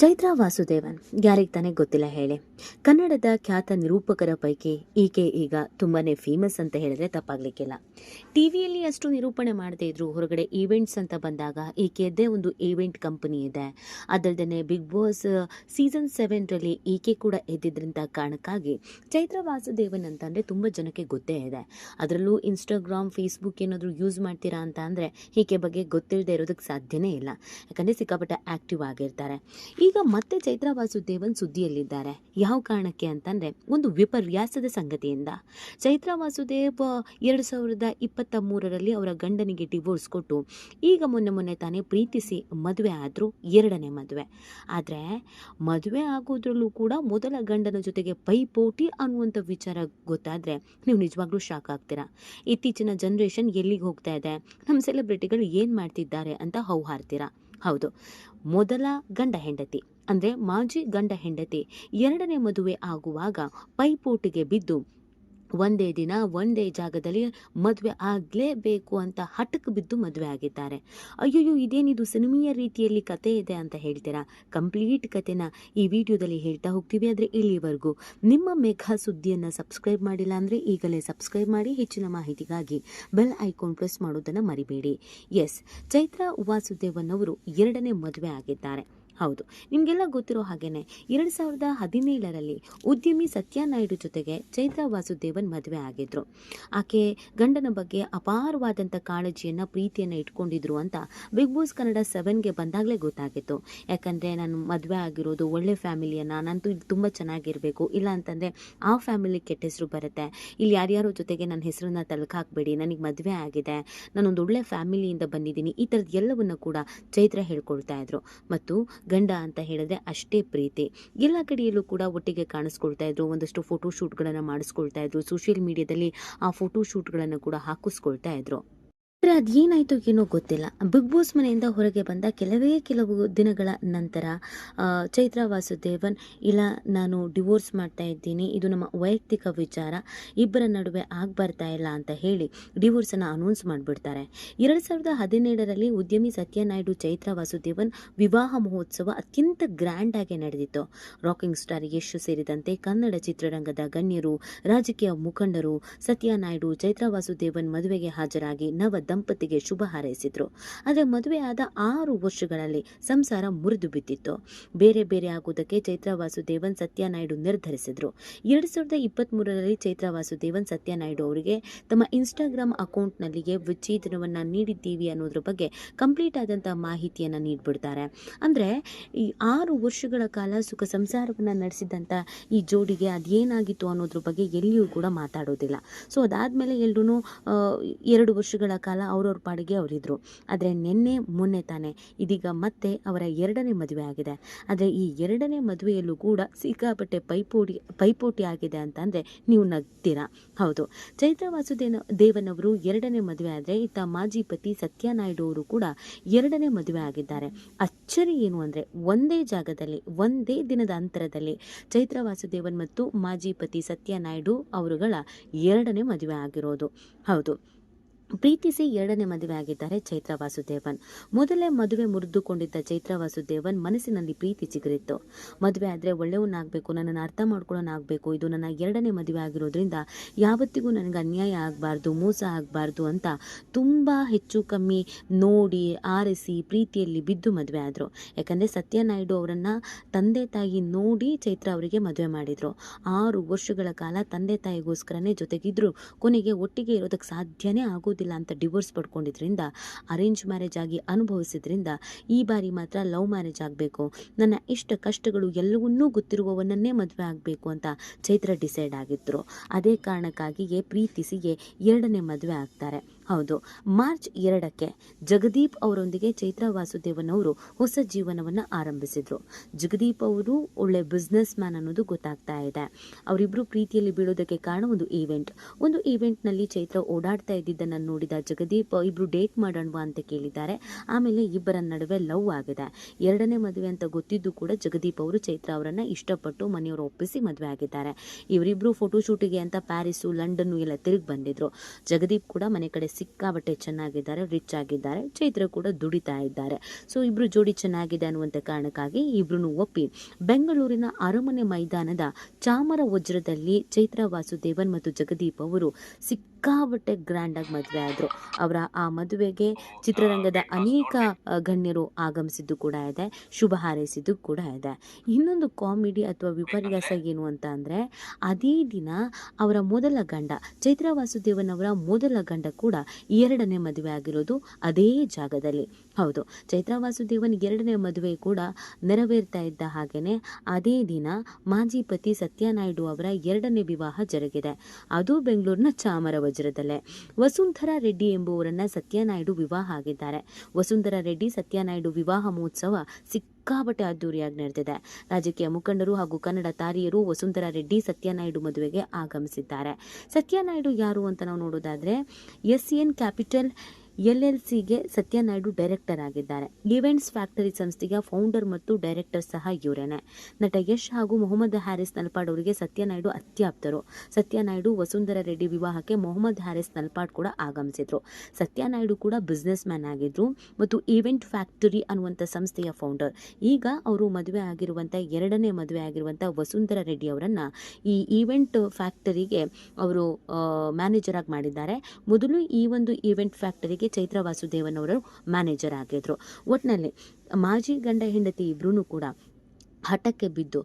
ಚೈತ್ರಾ ವಾಸುದೇವನ್ ಯಾರಿಗೆ ತಾನೇ ಗೊತ್ತಿಲ್ಲ ಹೇಳಿ. ಕನ್ನಡದ ಖ್ಯಾತ ನಿರೂಪಕರ ಪೈಕಿ ಈಕೆ ಈಗ ತುಂಬಾನೇ ಫೇಮಸ್ ಅಂತ ಹೇಳಿದ್ರೆ ತಪ್ಪಾಗ್ಲಿಕ್ಕಿಲ್ಲ. ಟಿವಿಯಲ್ಲಿ ಅಷ್ಟು ನಿರೂಪಣೆ ಮಾಡದೇ ಇದ್ರು ಹೊರಗಡೆ ಈವೆಂಟ್ಸ್ ಅಂತ ಬಂದಾಗ ಈಕೆಯದ್ದೇ ಒಂದು ಈವೆಂಟ್ ಕಂಪನಿ ಇದೆ. ಅದಲ್ಲದೆ ಬಿಗ್ ಬಾಸ್ ಸೀಸನ್ 7ರಲ್ಲಿ ಈಕೆ ಕೂಡ ಎದ್ದಿದ್ರಿಂದ ಕಾರಣಕ್ಕಾಗಿ ಚೈತ್ರಾ ವಾಸುದೇವನ್ ಅಂತಂದ್ರೆ ತುಂಬ ಜನಕ್ಕೆ ಗೊತ್ತೇ ಇದೆ. ಅದರಲ್ಲೂ ಇನ್ಸ್ಟಾಗ್ರಾಮ್, ಫೇಸ್ಬುಕ್ ಏನಾದರೂ ಯೂಸ್ ಮಾಡ್ತೀರಾ ಅಂತ ಅಂದರೆ ಈಕೆ ಬಗ್ಗೆ ಗೊತ್ತಿಲ್ಲದೆ ಇರೋದಕ್ಕೆ ಸಾಧ್ಯನೇ ಇಲ್ಲ. ಯಾಕಂದರೆ ಸಿಕ್ಕಾಪಟ್ಟೆ ಆಕ್ಟಿವ್ ಆಗಿರ್ತಾರೆ. ಈಗ ಮತ್ತೆ ಚೈತ್ರಾ ವಾಸುದೇವನ್ ಸುದ್ದಿಯಲ್ಲಿದ್ದಾರೆ. ಯಾವ ಕಾರಣಕ್ಕೆ ಅಂತಂದರೆ ಒಂದು ವಿಪರ್ಯಾಸದ ಸಂಗತಿಯಿಂದ. ಚೈತ್ರಾ ವಾಸುದೇವ್ 2023ರಲ್ಲಿ ಅವರ ಗಂಡನಿಗೆ ಡಿವೋರ್ಸ್ ಕೊಟ್ಟು ಈಗ ಮೊನ್ನೆ ತಾನೇ ಪ್ರೀತಿಸಿ ಮದುವೆ ಆದರೂ, ಎರಡನೇ ಮದುವೆ. ಆದರೆ ಮದುವೆ ಆಗೋದ್ರಲ್ಲೂ ಕೂಡ ಮೊದಲ ಗಂಡನ ಜೊತೆಗೆ ಪೈಪೋಟಿ ಅನ್ನುವಂಥ ವಿಚಾರ ಗೊತ್ತಾದರೆ ನೀವು ನಿಜವಾಗ್ಲೂ ಶಾಕ್ ಆಗ್ತೀರಾ. ಇತ್ತೀಚಿನ ಜನ್ರೇಷನ್ ಎಲ್ಲಿಗೆ ಹೋಗ್ತಾ ಇದೆ, ನಮ್ಮ ಸೆಲೆಬ್ರಿಟಿಗಳು ಏನು ಮಾಡ್ತಿದ್ದಾರೆ ಅಂತ ಹೌಹಾರ್ತೀರಾ. ಹೌದು, ಮೊದಲ ಗಂಡ ಹೆಂಡತಿ ಅಂದರೆ ಮಾಜಿ ಗಂಡ ಹೆಂಡತಿ ಎರಡನೇ ಮದುವೆ ಆಗುವಾಗ ಪೈಪೋಟಿಗೆ ಬಿದ್ದು ಒಂದೇ ದಿನ ಒಂದೇ ಜಾಗದಲ್ಲಿ ಮದುವೆ ಆಗಲೇಬೇಕು ಅಂತ ಹಠಕ್ಕೆ ಬಿದ್ದು ಮದುವೆ ಆಗಿದ್ದಾರೆ. ಅಯ್ಯೋ, ಇದೇನಿದು ಸಿನಿಮೀಯ ರೀತಿಯಲ್ಲಿ ಕತೆ ಇದೆ ಅಂತ ಹೇಳ್ತೀರಾ. ಕಂಪ್ಲೀಟ್ ಕತೆನ ಈ ವಿಡಿಯೋದಲ್ಲಿ ಹೇಳ್ತಾ ಹೋಗ್ತೀವಿ. ಆದರೆ ಇಲ್ಲಿವರೆಗೂ ನಿಮ್ಮ ಮೆಗಾ ಸುದ್ದಿಯನ್ನು ಸಬ್ಸ್ಕ್ರೈಬ್ ಮಾಡಿಲ್ಲ ಅಂದರೆ ಈಗಲೇ ಸಬ್ಸ್ಕ್ರೈಬ್ ಮಾಡಿ. ಹೆಚ್ಚಿನ ಮಾಹಿತಿಗಾಗಿ ಬೆಲ್ ಐಕಾನ್ ಪ್ರೆಸ್ ಮಾಡೋದನ್ನು ಮರಿಬೇಡಿ. ಎಸ್, ಚೈತ್ರಾ ವಾಸುದೇವನ್ ಅವರು ಎರಡನೇ ಮದುವೆ ಆಗಿದ್ದಾರೆ. ಹೌದು, ನಿಮಗೆಲ್ಲ ಗೊತ್ತಿರೋ ಹಾಗೇನೆ 2017ರಲ್ಲಿ ಉದ್ಯಮಿ ಸತ್ಯ ನಾಯ್ಡು ಜೊತೆಗೆ ಚೈತ್ರಾ ವಾಸುದೇವನ್ ಮದುವೆ ಆಗಿದ್ರು. ಆಕೆ ಗಂಡನ ಬಗ್ಗೆ ಅಪಾರವಾದಂಥ ಕಾಳಜಿಯನ್ನು, ಪ್ರೀತಿಯನ್ನು ಇಟ್ಕೊಂಡಿದ್ರು ಅಂತ ಬಿಗ್ ಬಾಸ್ ಕನ್ನಡ 7ಗೆ ಬಂದಾಗಲೇ ಗೊತ್ತಾಗಿತ್ತು. ಯಾಕಂದರೆ ನಾನು ಮದುವೆ ಆಗಿರೋದು ಒಳ್ಳೆ ಫ್ಯಾಮಿಲಿಯನ್ನು, ನಾನಂತೂ ಇಲ್ಲಿ ತುಂಬ ಚೆನ್ನಾಗಿರಬೇಕು, ಇಲ್ಲ ಅಂತಂದರೆ ಆ ಫ್ಯಾಮಿಲಿ ಕೆಟ್ಟ ಹೆಸರು ಬರುತ್ತೆ, ಇಲ್ಲಿ ಯಾರ್ಯಾರೋ ಜೊತೆಗೆ ನನ್ನ ಹೆಸರನ್ನ ತಲುಕಾಕ್ಬೇಡಿ, ನನಗೆ ಮದುವೆ ಆಗಿದೆ, ನಾನೊಂದು ಒಳ್ಳೆ ಫ್ಯಾಮಿಲಿಯಿಂದ ಬಂದಿದ್ದೀನಿ, ಈ ಥರದ್ದು ಎಲ್ಲವನ್ನು ಕೂಡ ಚೈತ್ರ ಹೇಳ್ಕೊಳ್ತಾ ಇದ್ರು. ಮತ್ತು ಗಂಡ ಅಂತ ಹೇಳಿದ್ರೆ ಅಷ್ಟೇ ಪ್ರೀತಿ. ಎಲ್ಲ ಕಡೆಯಲ್ಲೂ ಕೂಡ ಒಟ್ಟಿಗೆ ಕಾಣಿಸ್ಕೊಳ್ತಾ ಇದ್ರು. ಒಂದಷ್ಟು ಫೋಟೋಶೂಟ್ಗಳನ್ನು ಮಾಡಿಸ್ಕೊಳ್ತಾ ಇದ್ರು. ಸೋಷಿಯಲ್ ಮೀಡಿಯಾದಲ್ಲಿ ಆ ಫೋಟೋಶೂಟ್ಗಳನ್ನು ಕೂಡ ಹಾಕಿಸ್ಕೊಳ್ತಾ ಇದ್ರು. ಆದರೆ ಅದೇನಾಯಿತು ಏನೋ ಗೊತ್ತಿಲ್ಲ. ಬಿಗ್ ಬಾಸ್ ಮನೆಯಿಂದ ಹೊರಗೆ ಬಂದ ಕೆಲವು ದಿನಗಳ ನಂತರ ಚೈತ್ರಾ ವಾಸುದೇವನ್ ಇಲ್ಲ, ನಾನು ಡಿವೋರ್ಸ್ ಮಾಡ್ತಾ ಇದ್ದೀನಿ, ಇದು ನಮ್ಮ ವೈಯಕ್ತಿಕ ವಿಚಾರ, ಇಬ್ಬರ ನಡುವೆ ಆಗ್ಬರ್ತಾ ಇಲ್ಲ ಅಂತ ಹೇಳಿ ಡಿವೋರ್ಸನ್ನು ಅನೌನ್ಸ್ ಮಾಡಿಬಿಡ್ತಾರೆ. 2017ರಲ್ಲಿ ಉದ್ಯಮಿ ಸತ್ಯ ನಾಯ್ಡು ಚೈತ್ರಾ ವಾಸುದೇವನ್ ವಿವಾಹ ಮಹೋತ್ಸವ ಅತ್ಯಂತ ಗ್ರ್ಯಾಂಡ್ ಆಗಿ ನಡೆದಿತ್ತು. ರಾಕಿಂಗ್ ಸ್ಟಾರ್ ಯಶ್ ಸೇರಿದಂತೆ ಕನ್ನಡ ಚಿತ್ರರಂಗದ ಗಣ್ಯರು, ರಾಜಕೀಯ ಮುಖಂಡರು ಸತ್ಯ ನಾಯ್ಡು ಚೈತ್ರಾ ವಾಸುದೇವನ್ ಮದುವೆಗೆ ಹಾಜರಾಗಿ ನವ ದಂಪತಿಗೆ ಶುಭ ಹಾರೈಸಿದ್ರು. ಆದರೆ ಮದುವೆ ಆದ 6 ವರ್ಷಗಳಲ್ಲಿ ಸಂಸಾರ ಮುರಿದು ಬಿದ್ದಿತ್ತು. ಬೇರೆ ಆಗುವುದಕ್ಕೆ ಚೈತ್ರಾ ವಾಸುದೇವನ್ ಸತ್ಯ ನಾಯ್ಡು ನಿರ್ಧರಿಸಿದ್ರು. 2023ರಲ್ಲಿ ಚೈತ್ರಾ ವಾಸುದೇವನ್ ಸತ್ಯ ನಾಯ್ಡು ಅವರಿಗೆ ತಮ್ಮ ಇನ್ಸ್ಟಾಗ್ರಾಮ್ ಅಕೌಂಟ್ನಲ್ಲಿಗೆ ವಿಚ್ಛೇದನವನ್ನು ನೀಡಿದ್ದೀವಿ ಅನ್ನೋದ್ರ ಬಗ್ಗೆ ಕಂಪ್ಲೀಟ್ ಆದಂಥ ಮಾಹಿತಿಯನ್ನು ನೀಡಿಬಿಡ್ತಾರೆ. ಅಂದರೆ ಈ 6 ವರ್ಷಗಳ ಕಾಲ ಸುಖ ಸಂಸಾರವನ್ನು ನಡೆಸಿದಂಥ ಈ ಜೋಡಿಗೆ ಅದೇನಾಗಿತ್ತು ಅನ್ನೋದ್ರ ಬಗ್ಗೆ ಎಲ್ಲಿಯೂ ಕೂಡ ಮಾತಾಡೋದಿಲ್ಲ. ಸೊ ಅದಾದಮೇಲೆ ಎಲ್ಲರೂ 2 ವರ್ಷಗಳ ಕಾಲ ಅವ್ರವ್ರ ಪಾಡಿಗೆ ಅವರಿದ್ರು. ಆದರೆ ಮೊನ್ನೆ ತಾನೇ ಇದೀಗ ಮತ್ತೆ ಅವರ ಎರಡನೇ ಮದುವೆ ಆಗಿದೆ. ಆದರೆ ಈ ಎರಡನೇ ಮದುವೆಯಲ್ಲೂ ಕೂಡ ಸಿಕ್ಕಾಪಟ್ಟೆ ಪೈಪೋಟಿ ಆಗಿದೆ ಅಂತಂದರೆ ನೀವು ನಗ್ತೀರಾ. ಹೌದು, ಚೈತ್ರಾ ವಾಸುದೇವನ್ ಅವರು ಎರಡನೇ ಮದುವೆ ಆದರೆ ಇತ್ತ ಮಾಜಿ ಪತಿ ಸತ್ಯ ನಾಯ್ಡು ಅವರು ಕೂಡ ಎರಡನೇ ಮದುವೆ ಆಗಿದ್ದಾರೆ. ಅಚ್ಚರಿ ಏನು ಅಂದರೆ ಒಂದೇ ಜಾಗದಲ್ಲಿ ಒಂದೇ ದಿನದ ಅಂತರದಲ್ಲಿ ಚೈತ್ರಾ ವಾಸುದೇವನ್ ಮತ್ತು ಮಾಜಿ ಪತಿ ಸತ್ಯ ನಾಯ್ಡು ಅವರುಗಳ ಎರಡನೇ ಮದುವೆ ಆಗಿರೋದು. ಹೌದು, ಪ್ರೀತಿಸಿ ಎರಡನೇ ಮದುವೆ ಆಗಿದ್ದಾರೆ ಚೈತ್ರಾ ವಾಸುದೇವನ್. ಮೊದಲೇ ಮದುವೆ ಮುರಿದುಕೊಂಡಿದ್ದ ಚೈತ್ರಾ ವಾಸುದೇವನ್ ಮನಸ್ಸಿನಲ್ಲಿ ಪ್ರೀತಿ ಚಿಗುರಿತ್ತು. ಮದುವೆ ಆದರೆ ಒಳ್ಳೆಯವನಾಗಬೇಕು, ನನ್ನನ್ನು ಅರ್ಥ ಮಾಡ್ಕೊಳ್ಳೋನಾಗಬೇಕು, ಇದು ನನ್ನ ಎರಡನೇ ಮದುವೆ ಆಗಿರೋದ್ರಿಂದ ಯಾವತ್ತಿಗೂ ನನಗೆ ಅನ್ಯಾಯ ಆಗಬಾರ್ದು, ಮೋಸ ಆಗಬಾರ್ದು ಅಂತ ತುಂಬ ಹೆಚ್ಚು ಕಮ್ಮಿ ನೋಡಿ ಆರಿಸಿ ಪ್ರೀತಿಯಲ್ಲಿ ಬಿದ್ದು ಮದುವೆ ಆದರು. ಯಾಕಂದರೆ ಸತ್ಯ ನಾಯ್ಡು ಅವರನ್ನು ತಂದೆ ತಾಯಿ ನೋಡಿ ಚೈತ್ರಾ ಅವರಿಗೆ ಮದುವೆ ಮಾಡಿದರು. 6 ವರ್ಷಗಳ ಕಾಲ ತಂದೆ ತಾಯಿಗೋಸ್ಕರನೇ ಜೊತೆಗಿದ್ರು. ಕೊನೆಗೆ ಒಟ್ಟಿಗೆ ಇರೋದಕ್ಕೆ ಸಾಧ್ಯನೇ ಆಗೋದಿಲ್ಲ ಅಂತ ಡಿವೋರ್ಸ್ ಪಡ್ಕೊಂಡಿದ್ರಿಂದ, ಅರೇಂಜ್ ಮ್ಯಾರೇಜ್ ಆಗಿ ಅನುಭವಿಸಿದ್ರಿಂದ ಈ ಬಾರಿ ಮಾತ್ರ ಲವ್ ಮ್ಯಾರೇಜ್ ಆಗಬೇಕು, ನನ್ನ ಇಷ್ಟ ಕಷ್ಟಗಳು ಎಲ್ಲವನ್ನೂ ಗೊತ್ತಿರುವವನನ್ನೇ ಮದುವೆ ಆಗಬೇಕು ಅಂತ ಚೈತ್ರ ಡಿಸೈಡ್ ಆಗಿದ್ರು. ಅದೇ ಕಾರಣಕ್ಕಾಗಿಯೇ ಪ್ರೀತಿಸಿಯೇ ಎರಡನೇ ಮದುವೆ ಆಗ್ತಾರೆ. ಹೌದು, ಮಾರ್ಚ್ 2ಕ್ಕೆ ಜಗದೀಪ್ ಅವರೊಂದಿಗೆ ಚೈತ್ರಾ ವಾಸುದೇವನ್ ಅವರು ಹೊಸ ಜೀವನವನ್ನು ಆರಂಭಿಸಿದ್ರು. ಜಗದೀಪ್ ಅವರು ಒಳ್ಳೆ ಬಿಸ್ನೆಸ್ ಮ್ಯಾನ್ ಅನ್ನೋದು ಗೊತ್ತಾಗ್ತಾ ಇದೆ. ಅವರಿಬ್ಬರು ಪ್ರೀತಿಯಲ್ಲಿ ಬೀಳೋದಕ್ಕೆ ಕಾರಣ ಒಂದು ಈವೆಂಟ್ನಲ್ಲಿ ಚೈತ್ರ ಓಡಾಡ್ತಾ ಇದ್ದಿದ್ದನ್ನು ನೋಡಿದ ಜಗದೀಪ್ ಇಬ್ರು ಡೇಟ್ ಮಾಡೋಣವಾ ಅಂತ ಕೇಳಿದ್ದಾರೆ. ಆಮೇಲೆ ಇಬ್ಬರ ನಡುವೆ ಲವ್ ಆಗಿದೆ. ಎರಡನೇ ಮದುವೆ ಅಂತ ಗೊತ್ತಿದ್ದು ಕೂಡ ಜಗದೀಪ್ ಅವರು ಚೈತ್ರ ಅವರನ್ನ ಇಷ್ಟಪಟ್ಟು ಮನೆಯವರು ಒಪ್ಪಿಸಿ ಮದುವೆ ಆಗಿದ್ದಾರೆ. ಇವರಿಬ್ರು ಫೋಟೋಶೂಟಿಗೆ ಅಂತ ಪ್ಯಾರಿಸು, ಲಂಡನ್ ಎಲ್ಲ ತಿರುಗಿ ಬಂದಿದ್ರು. ಜಗದೀಪ್ ಕೂಡ ಮನೆ ಕಡೆ ಸಿಕ್ಕಾಬಟ್ಟೆ ಚೆನ್ನಾಗಿದ್ದಾರೆ, ರಿಚ್ ಆಗಿದ್ದಾರೆ. ಚೈತ್ರ ಕೂಡ ದುಡಿತಾ ಇದ್ದಾರೆ. ಸೊ ಇಬ್ರು ಜೋಡಿ ಚೆನ್ನಾಗಿದೆ ಅನ್ನುವಂಥ ಕಾರಣಕ್ಕಾಗಿ ಇಬ್ರು ಒಪ್ಪಿ ಬೆಂಗಳೂರಿನ ಅರಮನೆ ಮೈದಾನದ ಚಾಮರ ವಜ್ರದಲ್ಲಿ ಚೈತ್ರ ವಾಸುದೇವನ್ ಮತ್ತು ಜಗದೀಪ್ ಅವರು ಸಿಕ್ಕಾಬಟ್ಟೆ ಗ್ರ್ಯಾಂಡ್ ಆಗಿ ಮದುವೆ ಆದರು. ಅವರ ಆ ಮದುವೆಗೆ ಚಿತ್ರರಂಗದ ಅನೇಕ ಗಣ್ಯರು ಆಗಮಿಸಿದ್ದು ಕೂಡ ಇದೆ, ಶುಭ ಹಾರೈಸಿದ್ದು ಕೂಡ ಇದೆ. ಇನ್ನೊಂದು ಕಾಮಿಡಿ ಅಥವಾ ವಿಪರ್ಯಾಸ ಏನು ಅಂತ ಅಂದರೆ, ಅದೇ ದಿನ ಅವರ ಮೊದಲ ಗಂಡ ಚೈತ್ರ ವಾಸುದೇವನ್ ಅವರ ಮೊದಲ ಗಂಡ ಕೂಡ ಎರಡನೇ ಮದುವೆ ಆಗಿರೋದು ಅದೇ ಜಾಗದಲ್ಲಿ. ಹೌದು, ಚೈತ್ರ ವಾಸುದೇವನ್ ಎರಡನೇ ಮದುವೆ ಕೂಡ ನೆರವೇರ್ತಾ ಇದ್ದ ಹಾಗೇನೆ ಅದೇ ದಿನ ಮಾಜಿ ಪತಿ ಸತ್ಯನಾಯ್ಡು ಅವರ ಎರಡನೇ ವಿವಾಹ ಜರುಗಿದೆ. ಅದು ಬೆಂಗಳೂರಿನ ಚಾಮರ ವಜ್ರದಲ್ಲೇ. ವಸುಂಧರಾ ರೆಡ್ಡಿ ಎಂಬುವರನ್ನ ಸತ್ಯನಾಯ್ಡು ವಿವಾಹ ಆಗಿದ್ದಾರೆ. ವಸುಂಧರಾ ರೆಡ್ಡಿ ಸತ್ಯನಾಯ್ಡು ವಿವಾಹ ಮಹೋತ್ಸವ ಸಿಕ್ಕಾಬಟ್ಟೆ ಅದ್ದೂರಿಯಾಗಿ ನಡೆದಿದೆ. ರಾಜಕೀಯ ಮುಖಂಡರು ಹಾಗೂ ಕನ್ನಡ ತಾರಿಯರು ವಸುಂಧರಾ ರೆಡ್ಡಿ ಸತ್ಯನಾಯ್ಡು ಮದುವೆಗೆ ಆಗಮಿಸಿದ್ದಾರೆ. ಸತ್ಯನಾಯ್ಡು ಯಾರು ಅಂತ ನಾವು ನೋಡೋದಾದ್ರೆ, SN ಕ್ಯಾಪಿಟಲ್ LLCಗೆ ಸತ್ಯನಾಯ್ಡು ಡೈರೆಕ್ಟರ್ ಆಗಿದ್ದಾರೆ. ಈವೆಂಟ್ಸ್ ಫ್ಯಾಕ್ಟರಿ ಸಂಸ್ಥೆಯ ಫೌಂಡರ್ ಮತ್ತು ಡೈರೆಕ್ಟರ್ ಸಹ ಇವರೇನೆ. ನಟ ಯಶ್ ಹಾಗೂ ಮೊಹಮ್ಮದ್ ಹ್ಯಾರಿಸ್ ನಲ್ಪಾಡ್ ಅವರಿಗೆ ಸತ್ಯನಾಯ್ಡು ಅತ್ಯಾಪ್ತರು. ಸತ್ಯನಾಯ್ಡು ವಸುಂಧರಾ ರೆಡ್ಡಿ ವಿವಾಹಕ್ಕೆ ಮೊಹಮ್ಮದ್ ಹ್ಯಾರಿಸ್ ನಲ್ಪಾಡ್ ಕೂಡ ಆಗಮಿಸಿದ್ರು. ಸತ್ಯನಾಯ್ಡು ಕೂಡ ಬಿಸ್ನೆಸ್ ಮ್ಯಾನ್ ಆಗಿದ್ರು ಮತ್ತು ಈವೆಂಟ್ ಫ್ಯಾಕ್ಟರಿ ಅನ್ನುವಂಥ ಸಂಸ್ಥೆಯ ಫೌಂಡರ್. ಈಗ ಅವರು ಮದುವೆ ಆಗಿರುವಂಥ ಎರಡನೇ ಮದುವೆ ಆಗಿರುವಂಥ ವಸುಂಧರಾ ರೆಡ್ಡಿ ಅವರನ್ನ ಈ ಈವೆಂಟ್ ಫ್ಯಾಕ್ಟರಿಗೆ ಅವರು ಮ್ಯಾನೇಜರ್ ಆಗಿ ಮಾಡಿದ್ದಾರೆ. ಮೊದಲು ಈ ಒಂದು ಈವೆಂಟ್ ಫ್ಯಾಕ್ಟರಿಗೆ ಚೈತ್ರ ವಾಸುದೇವನ್ ಅವರು ಮ್ಯಾನೇಜರ್ ಆಗಿದ್ರು. ಒಟ್ಟಿನಲ್ಲಿ ಮಾಜಿ ಗಂಡ ಹೆಂಡತಿ ಇಬ್ರು ಕೂಡ ಹಠಕ್ಕೆ ಬಿದ್ದು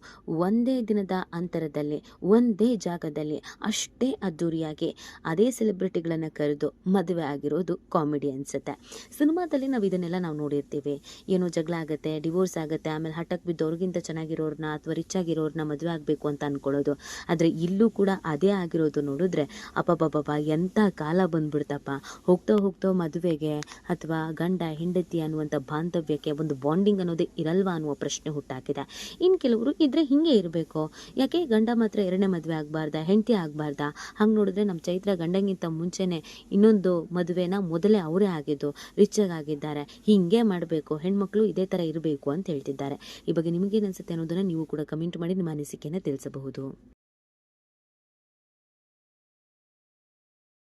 ಒಂದೇ ದಿನದ ಅಂತರದಲ್ಲಿ ಒಂದೇ ಜಾಗದಲ್ಲಿ ಅಷ್ಟೇ ಅದ್ದೂರಿಯಾಗಿ ಅದೇ ಸೆಲೆಬ್ರಿಟಿಗಳನ್ನು ಕರೆದು ಮದುವೆ ಆಗಿರೋದು ಕಾಮಿಡಿ ಅನಿಸುತ್ತೆ. ಸಿನಿಮಾದಲ್ಲಿ ನಾವು ಇದನ್ನೆಲ್ಲ ನಾವು ನೋಡಿರ್ತೀವಿ. ಏನೋ ಜಗಳ ಆಗುತ್ತೆ, ಡಿವೋರ್ಸ್ ಆಗುತ್ತೆ, ಆಮೇಲೆ ಹಠಕ್ಕೆ ಬಿದ್ದು ಅವ್ರಿಗಿಂತ ಚೆನ್ನಾಗಿರೋರನ್ನ ಅಥವಾ ರಿಚ್ ಆಗಿರೋರನ್ನ ಮದುವೆ ಆಗಬೇಕು ಅಂತ ಅಂದ್ಕೊಳ್ಳೋದು. ಆದರೆ ಇಲ್ಲೂ ಕೂಡ ಅದೇ ಆಗಿರೋದು ನೋಡಿದ್ರೆ ಅಪ್ಪಬ್ಬಬ್ಬ ಎಂಥ ಕಾಲ ಬಂದ್ಬಿಡ್ತಪ್ಪ. ಹೋಗ್ತಾ ಹೋಗ್ತಾ ಮದುವೆಗೆ ಅಥವಾ ಗಂಡ ಹೆಂಡತಿ ಅನ್ನುವಂಥ ಬಾಂಧವ್ಯಕ್ಕೆ ಒಂದು ಬಾಂಡಿಂಗ್ ಅನ್ನೋದೇ ಇರಲ್ವಾ ಅನ್ನುವ ಪ್ರಶ್ನೆ ಹುಟ್ಟಾಕಿದೆ. ಇನ್ನು ಕೆಲವರು ಇದ್ರೆ ಹಿಂಗೆ ಇರಬೇಕು, ಯಾಕೆ ಗಂಡ ಮಾತ್ರ ಎರಡನೇ ಮದುವೆ ಆಗಬಾರ್ದಾ, ಹೆಂಡತಿ ಆಗಬಾರ್ದಾ? ಹಂಗೆ ನೋಡಿದ್ರೆ ನಮ್ಮ ಚೈತ್ರ ಗಂಡಂಗಿಂತ ಮುಂಚೆನೆ ಇನ್ನೊಂದು ಮದುವೆನ ಮೊದಲೇ ಅವರೇ ಆಗಿದ್ದು, ರಿಚ್ ಆಗಿದ್ದಾರೆ. ಹಿಂಗೆ ಮಾಡಬೇಕು, ಹೆಣ್ಮಕ್ಳು ಇದೇ ಥರ ಇರಬೇಕು ಅಂತ ಹೇಳ್ತಿದ್ದಾರೆ. ಈ ಬಗ್ಗೆ ನಿಮಗೇನು ಅನಿಸುತ್ತೆ ಅನ್ನೋದನ್ನು ನೀವು ಕೂಡ ಕಮೆಂಟ್ ಮಾಡಿ ನಿಮ್ಮ ಅನಿಸಿಕೆಯನ್ನು ತಿಳಿಸಬಹುದು.